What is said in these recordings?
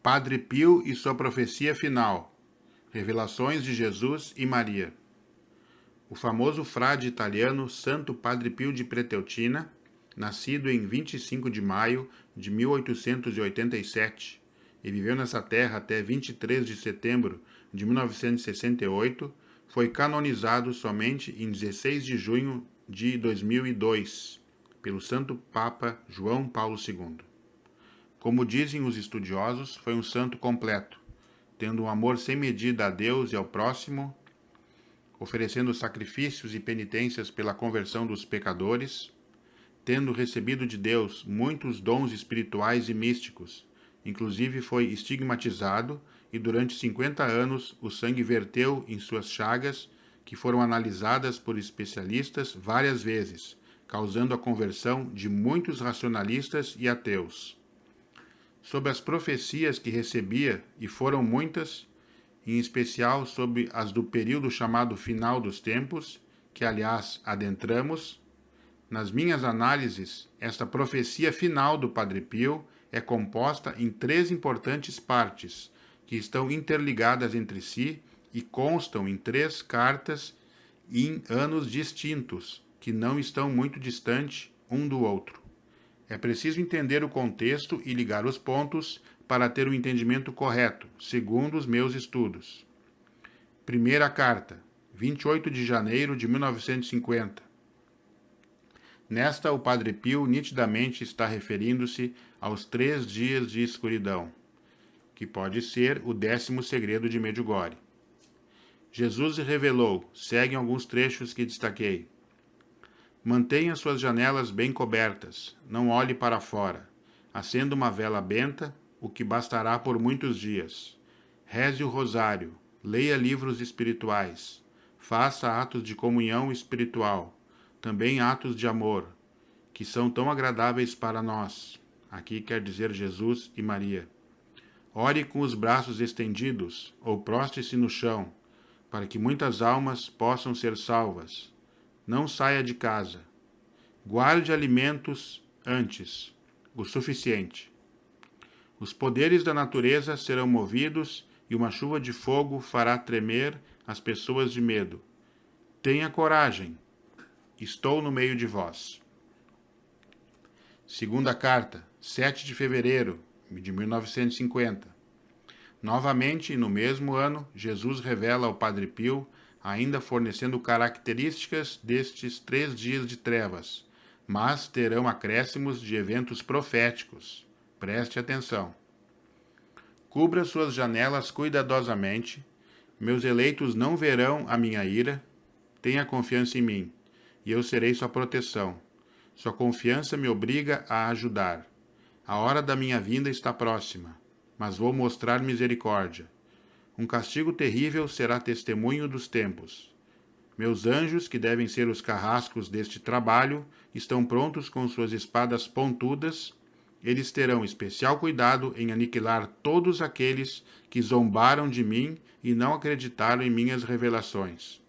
Padre Pio e sua profecia final. Revelações de Jesus e Maria. O famoso frade italiano Santo Padre Pio de Preteltina, nascido em 25 de maio de 1887 e viveu nessa terra até 23 de setembro de 1968, foi canonizado somente em 16 de junho de 2002 pelo Santo Papa João Paulo II. Como dizem os estudiosos, foi um santo completo, tendo um amor sem medida a Deus e ao próximo, oferecendo sacrifícios e penitências pela conversão dos pecadores, tendo recebido de Deus muitos dons espirituais e místicos. Inclusive foi estigmatizado e durante 50 anos o sangue verteu em suas chagas, que foram analisadas por especialistas várias vezes, causando a conversão de muitos racionalistas e ateus. Sobre as profecias que recebia, e foram muitas, em especial sobre as do período chamado final dos tempos, que aliás adentramos, nas minhas análises, esta profecia final do Padre Pio é composta em 3 importantes partes, que estão interligadas entre si e constam em 3 cartas em anos distintos, que não estão muito distantes um do outro. É preciso entender o contexto e ligar os pontos para ter um entendimento correto, segundo os meus estudos. Primeira carta, 28 de janeiro de 1950. Nesta, o Padre Pio nitidamente está referindo-se aos 3 dias de escuridão, que pode ser o 10º segredo de Medjugorje. Jesus revelou, seguem alguns trechos que destaquei. Mantenha suas janelas bem cobertas, não olhe para fora. Acenda uma vela benta, o que bastará por muitos dias. Reze o rosário, leia livros espirituais, faça atos de comunhão espiritual, também atos de amor, que são tão agradáveis para nós. Aqui quer dizer Jesus e Maria. Ore com os braços estendidos, ou proste-se no chão, para que muitas almas possam ser salvas. Não saia de casa. Guarde alimentos antes, o suficiente. Os poderes da natureza serão movidos e uma chuva de fogo fará tremer as pessoas de medo. Tenha coragem. Estou no meio de vós. Segunda carta, 7 de fevereiro de 1950. Novamente, no mesmo ano, Jesus revela ao Padre Pio, ainda fornecendo características destes 3 dias de trevas, mas terão acréscimos de eventos proféticos. Preste atenção. Cubra suas janelas cuidadosamente. Meus eleitos não verão a minha ira. Tenha confiança em mim, e eu serei sua proteção. Sua confiança me obriga a ajudar. A hora da minha vinda está próxima, mas vou mostrar misericórdia. Um castigo terrível será testemunho dos tempos. Meus anjos, que devem ser os carrascos deste trabalho, estão prontos com suas espadas pontudas. Eles terão especial cuidado em aniquilar todos aqueles que zombaram de mim e não acreditaram em minhas revelações.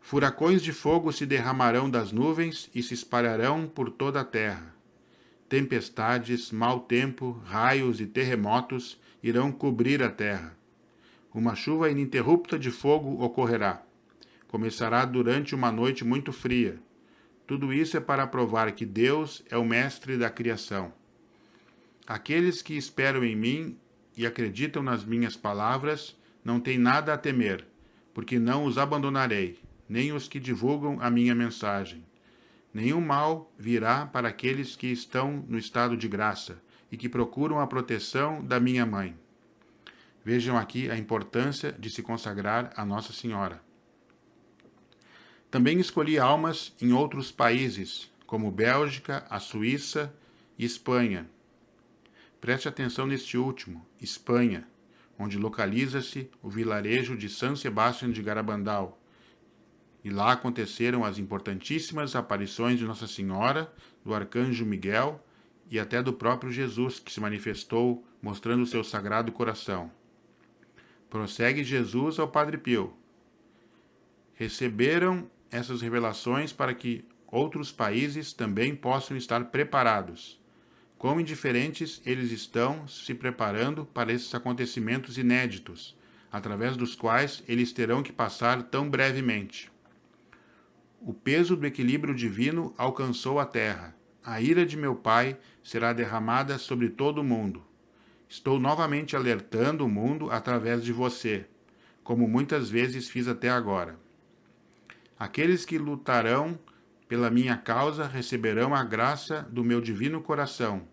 Furacões de fogo se derramarão das nuvens e se espalharão por toda a terra. Tempestades, mau tempo, raios e terremotos irão cobrir a terra. Uma chuva ininterrupta de fogo ocorrerá. Começará durante uma noite muito fria. Tudo isso é para provar que Deus é o mestre da criação. Aqueles que esperam em mim e acreditam nas minhas palavras não têm nada a temer, porque não os abandonarei, nem os que divulgam a minha mensagem. Nenhum mal virá para aqueles que estão no estado de graça e que procuram a proteção da minha mãe. Vejam aqui a importância de se consagrar a Nossa Senhora. Também escolhi almas em outros países, como Bélgica, a Suíça e Espanha. Preste atenção neste último, Espanha, onde localiza-se o vilarejo de San Sebastián de Garabandal. E lá aconteceram as importantíssimas aparições de Nossa Senhora, do Arcanjo Miguel e até do próprio Jesus, que se manifestou mostrando o seu sagrado coração. Prossegue Jesus ao Padre Pio. Receberam essas revelações para que outros países também possam estar preparados. quão indiferentes eles estão se preparando para esses acontecimentos inéditos, através dos quais eles terão que passar tão brevemente. O peso do equilíbrio divino alcançou a terra. A ira de meu Pai será derramada sobre todo o mundo. Estou novamente alertando o mundo através de você, como muitas vezes fiz até agora. Aqueles que lutarão pela minha causa receberão a graça do meu divino coração,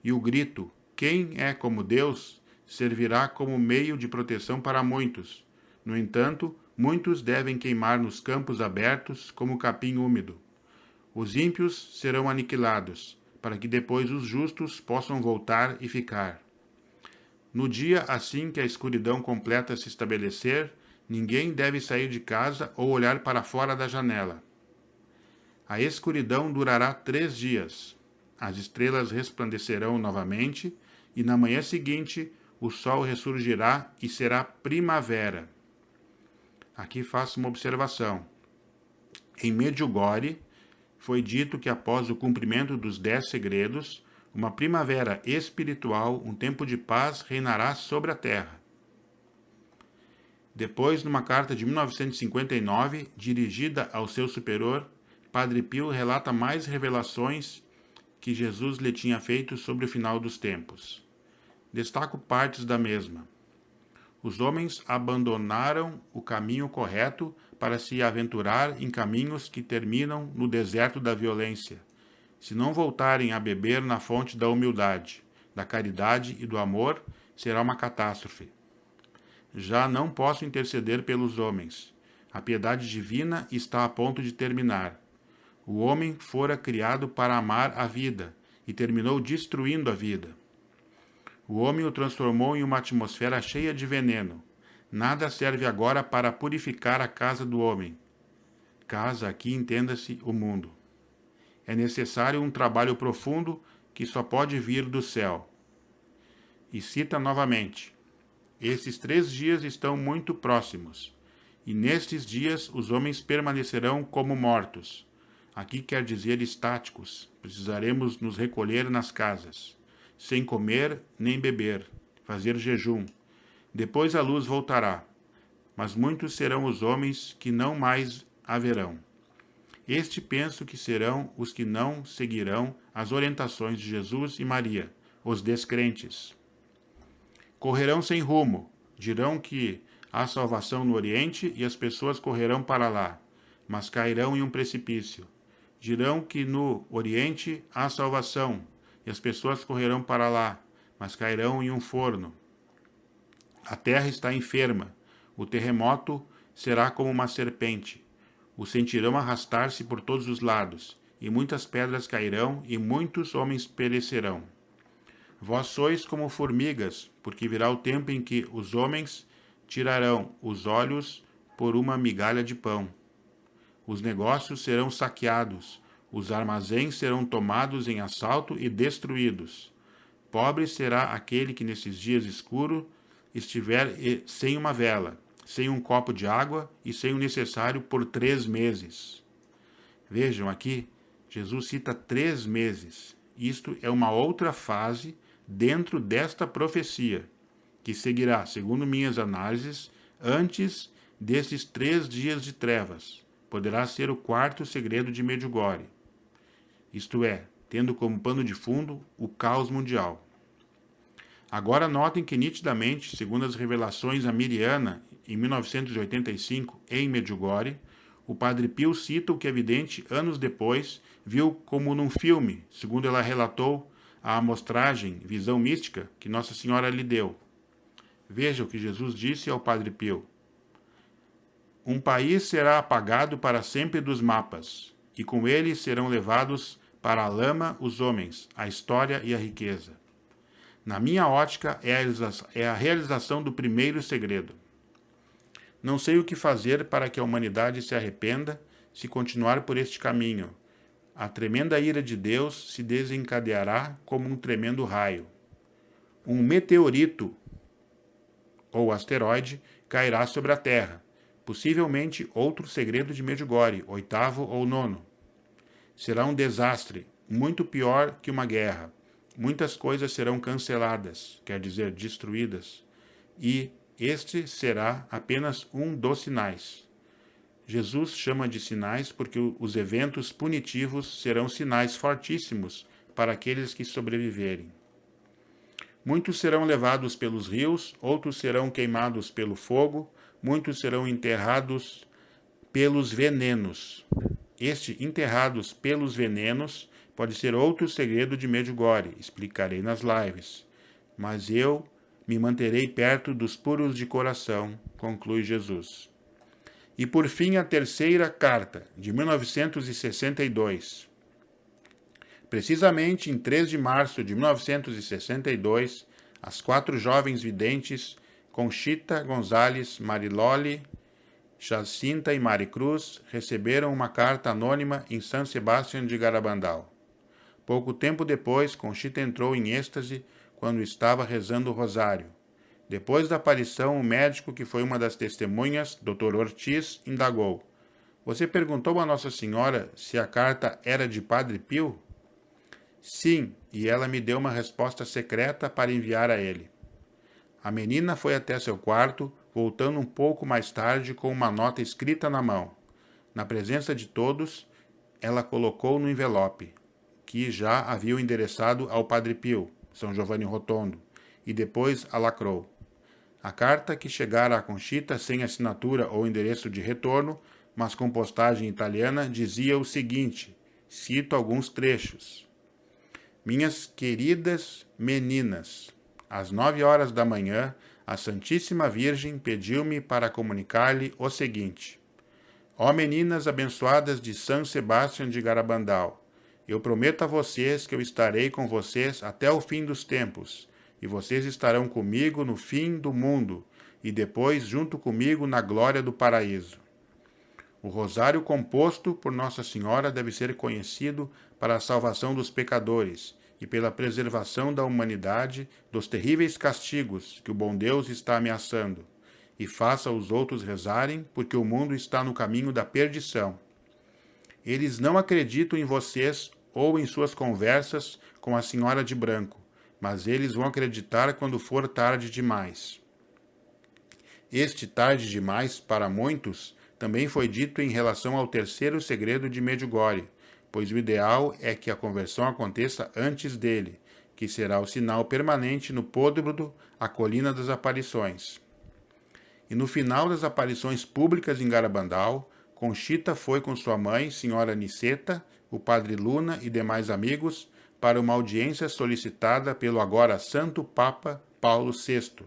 e o grito, quem é como Deus, servirá como meio de proteção para muitos. No entanto, muitos devem queimar nos campos abertos como capim úmido. Os ímpios serão aniquilados, para que depois os justos possam voltar e ficar. No dia assim que a escuridão completa se estabelecer, ninguém deve sair de casa ou olhar para fora da janela. A escuridão durará 3 dias. As estrelas resplandecerão novamente, e na manhã seguinte o sol ressurgirá e será primavera. Aqui faço uma observação. Em Medjugorje, foi dito que após o cumprimento dos 10 segredos, uma primavera espiritual, um tempo de paz, reinará sobre a terra. Depois, numa carta de 1959, dirigida ao seu superior, Padre Pio relata mais revelações que Jesus lhe tinha feito sobre o final dos tempos. Destaco partes da mesma. Os homens abandonaram o caminho correto para se aventurar em caminhos que terminam no deserto da violência. Se não voltarem a beber na fonte da humildade, da caridade e do amor, será uma catástrofe. Já não posso interceder pelos homens. A piedade divina está a ponto de terminar. O homem fora criado para amar a vida e terminou destruindo a vida. O homem o transformou em uma atmosfera cheia de veneno. Nada serve agora para purificar a casa do homem. Casa, aqui entenda-se o mundo. É necessário um trabalho profundo que só pode vir do céu. E cita novamente: esses 3 dias estão muito próximos, e nestes dias os homens permanecerão como mortos. Aqui quer dizer estáticos. Precisaremos nos recolher nas casas, sem comer nem beber, fazer jejum. Depois a luz voltará, mas muitos serão os homens que não mais haverão. Este penso que serão os que não seguirão as orientações de Jesus e Maria, os descrentes. Correrão sem rumo, dirão que há salvação no Oriente e as pessoas correrão para lá, mas cairão em um precipício. Dirão que no Oriente há salvação e as pessoas correrão para lá, mas cairão em um forno. A terra está enferma, o terremoto será como uma serpente. O sentirão arrastar-se por todos os lados, e muitas pedras cairão, e muitos homens perecerão. Vós sois como formigas, porque virá o tempo em que os homens tirarão os olhos por uma migalha de pão. Os negócios serão saqueados, os armazéns serão tomados em assalto e destruídos. Pobre será aquele que nesses dias escuros estiver sem uma vela, sem um copo de água e sem o necessário por 3 meses. Vejam aqui, Jesus cita 3 meses. Isto é uma outra fase dentro desta profecia, que seguirá, segundo minhas análises, antes desses 3 dias de trevas. Poderá ser o 4º segredo de Medjugorje. Isto é, tendo como pano de fundo o caos mundial. Agora notem que nitidamente, segundo as revelações a Miriana, em 1985, em Medjugorje, o Padre Pio cita o que é evidente anos depois viu como num filme, segundo ela relatou a amostragem, visão mística, que Nossa Senhora lhe deu. Veja o que Jesus disse ao Padre Pio. Um país será apagado para sempre dos mapas, e com ele serão levados para a lama os homens, a história e a riqueza. Na minha ótica, é a realização do primeiro segredo. Não sei o que fazer para que a humanidade se arrependa se continuar por este caminho. A tremenda ira de Deus se desencadeará como um tremendo raio. Um meteorito ou asteroide cairá sobre a Terra, possivelmente outro segredo de Medjugorje, 8º ou 9º. Será um desastre, muito pior que uma guerra, muitas coisas serão canceladas, quer dizer, destruídas, e este será apenas um dos sinais. Jesus chama de sinais porque os eventos punitivos serão sinais fortíssimos para aqueles que sobreviverem. Muitos serão levados pelos rios, outros serão queimados pelo fogo, muitos serão enterrados pelos venenos. Este enterrados pelos venenos pode ser outro segredo de Medjugorje, explicarei nas lives. Mas eu me manterei perto dos puros de coração, conclui Jesus. E por fim a terceira carta, de 1962. Precisamente em 3 de março de 1962, as 4 jovens videntes, Conchita Gonzalez, Mariloli, Jacinta e Maricruz, receberam uma carta anônima em San Sebastián de Garabandal. Pouco tempo depois, Conchita entrou em êxtase quando estava rezando o rosário. Depois da aparição, o médico, que foi uma das testemunhas, Dr. Ortiz, indagou: "Você perguntou a Nossa Senhora se a carta era de Padre Pio?" "Sim, e ela me deu uma resposta secreta para enviar a ele." A menina foi até seu quarto, voltando um pouco mais tarde com uma nota escrita na mão. Na presença de todos, ela colocou no envelope, que já havia endereçado ao Padre Pio, São Giovanni Rotondo, e depois a lacrou. A carta, que chegara a Conchita sem assinatura ou endereço de retorno, mas com postagem italiana, dizia o seguinte, cito alguns trechos: "Minhas queridas meninas, às 9 horas da manhã, a Santíssima Virgem pediu-me para comunicar-lhe o seguinte: Ó meninas abençoadas de San Sebastián de Garabandal, eu prometo a vocês que eu estarei com vocês até o fim dos tempos, e vocês estarão comigo no fim do mundo, e depois junto comigo na glória do paraíso. O rosário composto por Nossa Senhora deve ser conhecido para a salvação dos pecadores e pela preservação da humanidade dos terríveis castigos que o bom Deus está ameaçando, e faça os outros rezarem, porque o mundo está no caminho da perdição. Eles não acreditam em vocês ou em suas conversas com a Senhora de Branco, mas eles vão acreditar quando for tarde demais. Este tarde demais, para muitos, também foi dito em relação ao terceiro segredo de Medjugorje, pois o ideal é que a conversão aconteça antes dele, que será o sinal permanente no Podbrudo, a colina das aparições. E no final das aparições públicas em Garabandal, Conchita foi com sua mãe, Senhora Niceta, o Padre Luna e demais amigos, para uma audiência solicitada pelo agora Santo Papa Paulo VI.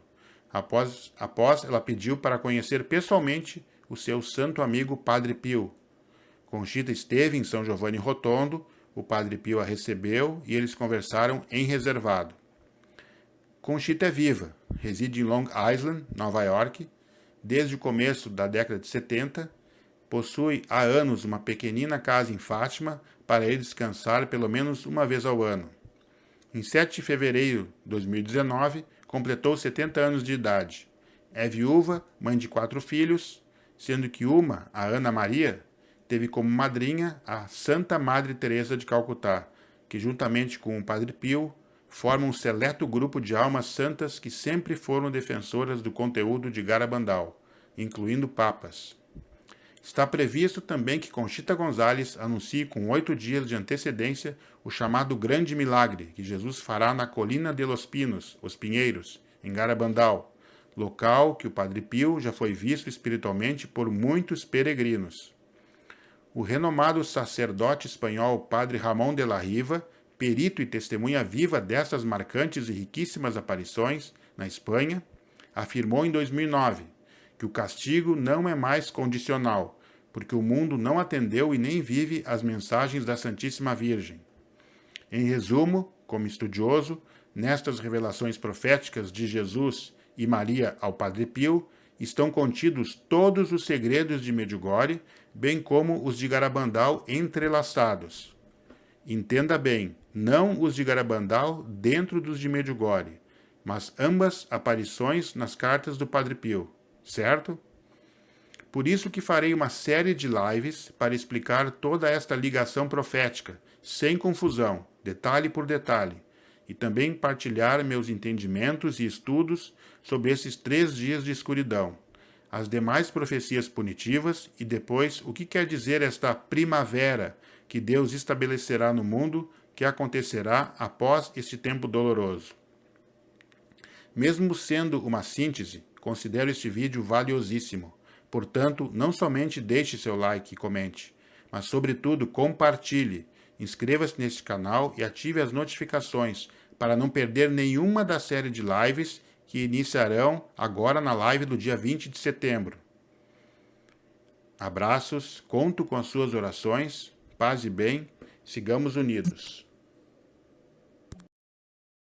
Após ela pediu para conhecer pessoalmente o seu santo amigo Padre Pio. Conchita esteve em São Giovanni Rotondo, o Padre Pio a recebeu e eles conversaram em reservado. Conchita é viva, reside em Long Island, Nova York, desde o começo da década de 70, possui há anos uma pequenina casa em Fátima para ir descansar pelo menos uma vez ao ano. Em 7 de fevereiro de 2019, completou 70 anos de idade. É viúva, mãe de 4 filhos, sendo que uma, a Ana Maria, teve como madrinha a Santa Madre Teresa de Calcutá, que juntamente com o Padre Pio, forma um seleto grupo de almas santas que sempre foram defensoras do conteúdo de Garabandal, incluindo papas. Está previsto também que Conchita Gonzalez anuncie com 8 dias de antecedência o chamado Grande Milagre que Jesus fará na Colina de los Pinos, os Pinheiros, em Garabandal, local que o Padre Pio já foi visto espiritualmente por muitos peregrinos. O renomado sacerdote espanhol Padre Ramón de la Riva, perito e testemunha viva dessas marcantes e riquíssimas aparições na Espanha, afirmou em 2009 que o castigo não é mais condicional, porque o mundo não atendeu e nem vive as mensagens da Santíssima Virgem. Em resumo, como estudioso, nestas revelações proféticas de Jesus e Maria ao Padre Pio, estão contidos todos os segredos de Medjugorje, bem como os de Garabandal entrelaçados. Entenda bem, não os de Garabandal dentro dos de Medjugorje, mas ambas aparições nas cartas do Padre Pio, certo? Por isso que farei uma série de lives para explicar toda esta ligação profética, sem confusão, detalhe por detalhe, e também partilhar meus entendimentos e estudos sobre esses 3 dias de escuridão, as demais profecias punitivas e depois o que quer dizer esta primavera que Deus estabelecerá no mundo que acontecerá após este tempo doloroso. Mesmo sendo uma síntese, considero este vídeo valiosíssimo. Portanto, não somente deixe seu like e comente, mas sobretudo compartilhe. Inscreva-se neste canal e ative as notificações para não perder nenhuma da série de lives que iniciarão agora na live do dia 20 de setembro. Abraços, conto com as suas orações, paz e bem, sigamos unidos.